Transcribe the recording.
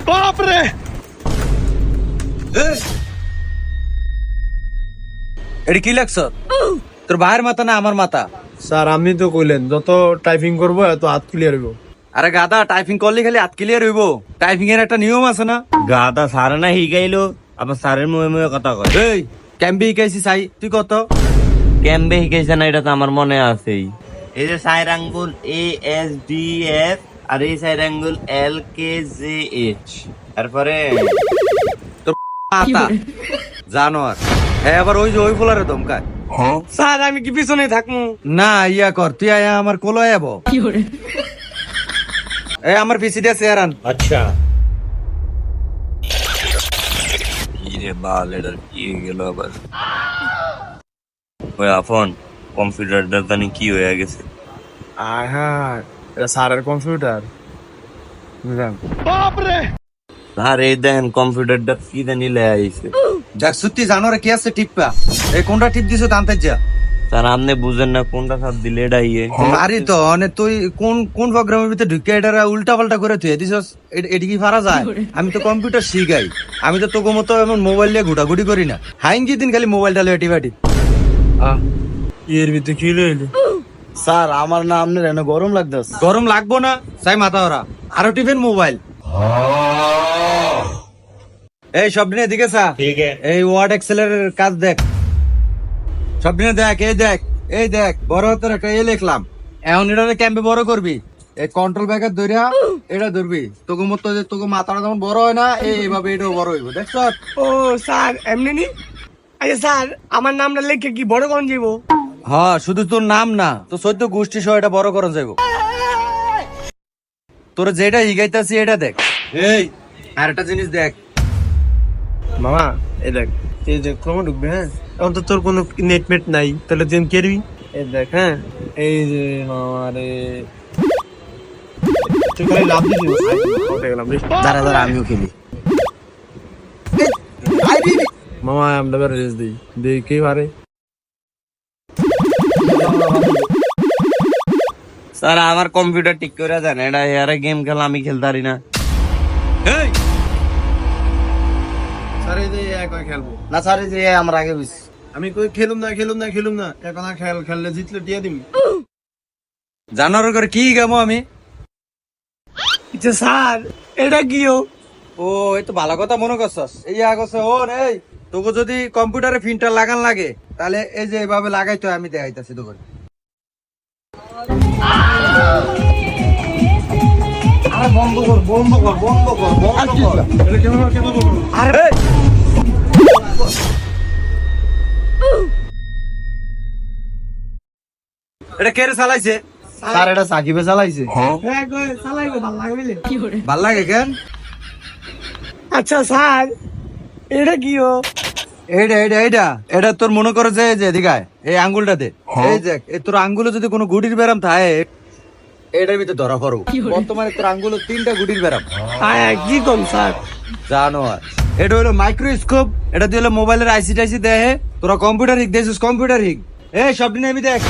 বাপরে এটা কি লাগছ? তোর ভাইয়ের মাথা না আমার মাথা? স্যার আপনি তো কইলেন যত টাইপিং করবো এত হাত ক্লিয়ার হইব। আরে গাদা, টাইপিং করলে খালি হাত ক্লিয়ার হইব? টাইপিং এর একটা নিয়ম আছে না? গাদা সার না হিগাইলো আবার সারের মুয়ে মুয়ে কথা কয়। এই ক্যাম্পে শিখাইছি চাই, তুই কত? কেমবে হিগাইছে না এটা তো আমার মনে আছেই। এই যে সাইড আঙ্গুল ASDF আর এই সাইড আঙ্গুল LKJH, তারপরে তোর মাথা জানোয়ার। হ্যাঁ আবার ওই যে ওই ফোলারে ধমকায়। স্যার আমি কি পিছনে থাকবো? না ইয়া কর, তুই আয়া আমার কোলো আয়াব। এই আমার পিসি দিয়ে চেয়ার আন। আচ্ছা ইরে বাল, এটা কি গেল আবার? ওই আফন কম্পিউটারটা জানি কি হয়ে গেছে। হ্যাঁ এটা স্যারের কম্পিউটার। আর এই দেখেন কম্পিউটারটা কি জানি লে আইছে। দেখ সত্যি জানোরে কি আছে টিপা? এই কোনটা টিপ দিছো জানতে যা। স্যার আপনি বুঝেন না কোনটা সাথ দিলে এটা ইয়ে। আরে তো মানে তুই কোন কোন প্রোগ্রামের ভিতরে ঢুকে এটা উল্টা পাল্টা করে তুই দিছস? এটা কি পারা যায়? আমি তো কম্পিউটার শিখাই, আমি তো তোকে মতো এমন মোবাইল নিয়ে ঘুটাঘুটি করি না। হাইন কি দিন খালি মোবাইলটা লয়ে টিপাটি। এর ভিতরে কি লইলি? স্যার আমার না আপনার এনে গরম লাগতেছে। গরম লাগবো না, চাই মাথা ওরা আরো টিফিন মোবাইল। এই সব দিনে এদিকে চা। এই ওয়ার্ড এক্সেলের কাজ দেখ, সব দিনে দেখ। এই দেখ বড় হাতের একটা এ লিখলাম। এখন এটা ক্যাম্পে বড় করবি। এই কন্ট্রোল ব্যাগের ধরিয়া এটা ধরবি। তোকে মতো যে তোকে মাথাটা যেমন বড় হয় না, এইভাবে এটাও বড় হইব। দেখছ? ও স্যার এমনি নি? আচ্ছা স্যার আমার নামটা লিখে কি বড় কোন যাইব? হ্যাঁ শুধু তোর নাম না, তো 14 গোষ্ঠী সহ এটা বড় করা যাইব। তোর যেটা হিগাইতাছি এটা দেখ। এই আর একটা জিনিস দেখ মামা এই দেখ, এই যে ক্রমে ঢুকবে। হ্যাঁ এখন তো তোর কোনো নেট মেট নাই, তাহলে তুই কেরবি? এই দেখ হ্যাঁ, এই যে মামা রে তুই খালি লাভ দিবি। দাঁড়া দাঁড়া আমিও খেলি। মামা আমরা রেস দিই দেখি পারে। স্যার আমার কম্পিউটার ঠিক করে দেন, এটা এর গেম খেলা আমি খেলতে পারি না। এই স্যার এই যে একবার খেলবো না স্যার, এই যে আমার আগে বুঝছি। আমি কই খেলুম না এখন আর খেললে জিতলে দিয়ে দিবি। জানোয়ার করে কি গামো আমি? আচ্ছা স্যার এটা কিও? ও এই তো ভালো কথা মনে করছস। এই আগছে ও এই তোকে যদি কম্পিউটারে প্রিন্টার লাগান লাগে, তাহলে এই যে এভাবে লাগাইতো, আমি দেখাইতাছি তোকে। আরে বন্ধ কর। আরে এটা কে রে চালাইছে? স্যার এটা সাকিবে চালাইছে। হ্যাঁ কই চালাইবো ভালো লাগে বলে। ভাল লাগে কেন? আচ্ছা স্যার এটা কিও? এটা তোর মনে করে যে এদিকায় এই আঙ্গুলটাতে এই দেখ, এই তোর আঙ্গুলে যদি কোনো গুটির ব্যারাম থাকে, এটার ভিতরে ধরা পড়ো। বর্তমানে তোর আঙ্গুলে 3টা গুটির ব্যারাম। হ্যাঁ কি কম স্যার? জানোয়ার, এটা হলো মাইক্রোস্কোপ। এটা দিয়ে হলো মোবাইলের আইসি টাইসি দেখে। তোরা কম্পিউটার হিক দেখছিস? কম্পিউটার হিক। এই সব দিনে আমি দেখ